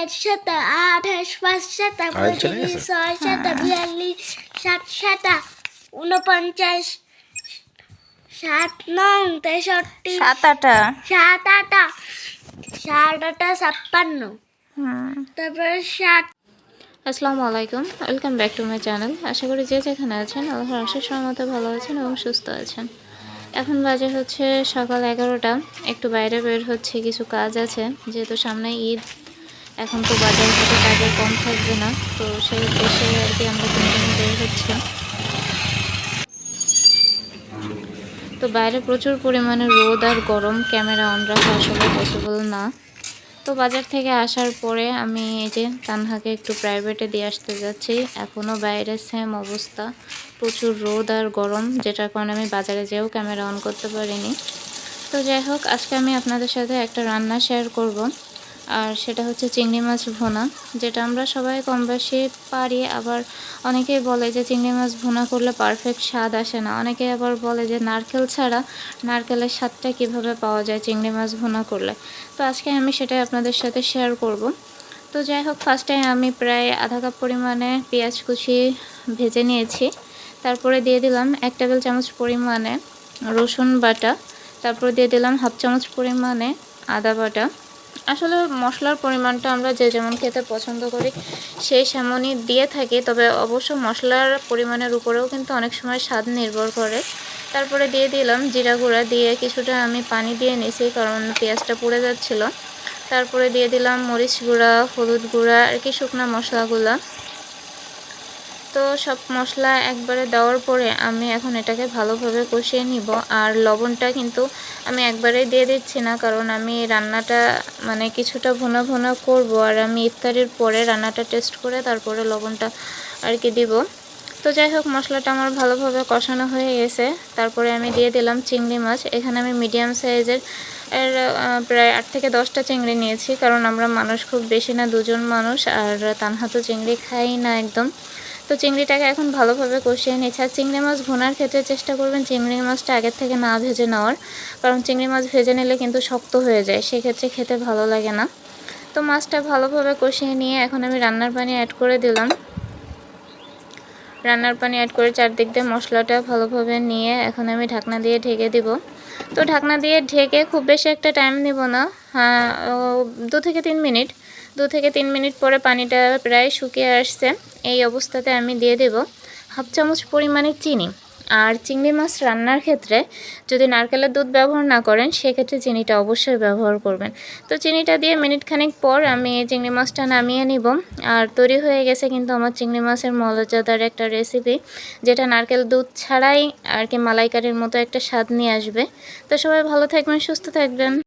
4 28 5 35 6 42 7 49 7 9 63 7 8 56 তারপরে 7। আসসালামু আলাইকুম, welcome back to my channel. আশা করি যে যেখানে আছেন আল্লাহর অশেষ রহমতে ভালো আছেন এবং সুস্থ আছেন। এখন বাজে হচ্ছে সকাল 11টা। একটু বাইরে বের হচ্ছে, কিছু কাজ আছে, যেহেতু সামনে ঈদ। এখন তো বাজার ঘাটে কাজের কম থাকবে না, তো সেই উদ্দেশ্যে আর কি আমরা তিনজনে বের হচ্ছে। তো বাইরে প্রচুর পরিমাণে রোদ আর গরম, ক্যামেরা অন রাখা আসলে পসিবল না। তো বাজার থেকে আসার পরে আমি এই যে তানহাকে একটু প্রাইভেটে দিয়ে আসতে যাচ্ছি। এখনও বাইরে সেম অবস্থা, প্রচুর রোদ আর গরম, যেটার কারণে আমি বাজারে যেয়েও ক্যামেরা অন করতে পারিনি। তো যাই হোক, আজকে আমি আপনাদের সাথে একটা রান্না শেয়ার করব, আর সেটা হচ্ছে চিংড়ি মাছ ভুনা, যেটা আমরা সবাই কম বেশি পারি। আবার অনেকেই বলে যে চিংড়ি মাছ ভুনা করলে পারফেক্ট স্বাদ আসে না। অনেকে আবার বলে যে নারকেল ছাড়া নারকেলের স্বাদটা কিভাবে পাওয়া যায় চিংড়ি মাছ ভুনা করলে। তো আজকে আমি সেটাই আপনাদের সাথে শেয়ার করব। তো যাই হোক, ফার্স্টে আমি প্রায় আধা কাপ পরিমাণে পেঁয়াজ কুচি ভেজে নিয়েছি। তারপরে দিয়ে দিলাম 1 টেবিল চামচ পরিমাণে রসুন বাটা। তারপর দিয়ে দিলাম হাফ চামচ পরিমাণে আদা বাটা। আসলে মশলার পরিমাণটা আমরা যে যেমন খেতে পছন্দ করি সেই সেমনই দিয়ে থাকি, তবে অবশ্য মশলার পরিমাণের উপরেও কিন্তু অনেক সময় স্বাদ নির্ভর করে। তারপরে দিয়ে দিলাম জিরা গুঁড়া, দিয়ে কিছুটা আমি পানি দিয়ে নিয়েছি কারণ পেঁয়াজটা পুড়ে যাচ্ছিল। তারপরে দিয়ে দিলাম মরিচ গুঁড়া, হলুদ গুঁড়া আর কি শুকনো মশলাগুলো। তো সব মশলা একবারে দেওয়ার পরে আমি এখন এটাকে ভালোভাবে কষিয়ে নিব। আর লবণটা কিন্তু আমি একবারেই দিয়ে দিচ্ছি না, কারণ আমি রান্নাটা মানে কিছুটা ভুনা ভুনা করব, আর আমি ইফতারির পরে রান্নাটা টেস্ট করে তারপরে লবণটা আর কি দিব। তো যাই হোক, মশলাটা আমার ভালোভাবে কষানো হয়ে গেছে। তারপরে আমি দিয়ে দিলাম চিংড়ি মাছ। এখানে আমি মিডিয়াম সাইজের প্রায় 8 থেকে 10টা চিংড়ি নিয়েছি, কারণ আমরা মানুষ খুব বেশি না, 2 জন মানুষ, আর তানহা তো চিংড়ি খাই না একদম। তো চিংড়িটাকে এখন ভালোভাবে কষিয়ে নিচ্ছি। আর চিংড়ি মাছ ভুনার ক্ষেত্রে চেষ্টা করবেন চিংড়ি মাছটা আগের থেকে না ভেজে নেওয়ার, কারণ চিংড়ি মাছ ভেজে নিলে কিন্তু শক্ত হয়ে যায়, সেক্ষেত্রে খেতে ভালো লাগে না। তো মাছটা ভালোভাবে কষিয়ে নিয়ে এখন আমি রান্নার পানি অ্যাড করে দিলাম। রান্নার পানি অ্যাড করে চারদিক দিয়ে মশলাটা ভালোভাবে নিয়ে এখন আমি ঢাকনা দিয়ে ঢেকে দিব। তো ঢাকনা দিয়ে ঢেকে খুব বেশি একটা টাইম নেব না, 2 থেকে 3 মিনিট। 2 থেকে 3 মিনিট পরে পানিটা প্রায় শুকিয়ে আসছে। এই অবস্থাতে আমি দিয়ে দেব হাফ চামচ পরিমাণে চিনি। আর চিংড়ি মাছ রান্নার ক্ষেত্রে যদি নারকেলের দুধ ব্যবহার না করেন, সেক্ষেত্রে চিনিটা অবশ্যই ব্যবহার করবেন। তো চিনিটা দিয়ে মিনিট খানেক পর আমি চিংড়ি মাছটা নামিয়ে নিব। আর তৈরি হয়ে গেছে কিন্তু আমার চিংড়ি মাছের মজাদার একটা রেসিপি, যেটা নারকেল দুধ ছাড়াই আর কি মালাইকারির মতো একটা স্বাদ নিয়ে আসবে। তো সবাই ভালো থাকবেন, সুস্থ থাকবেন।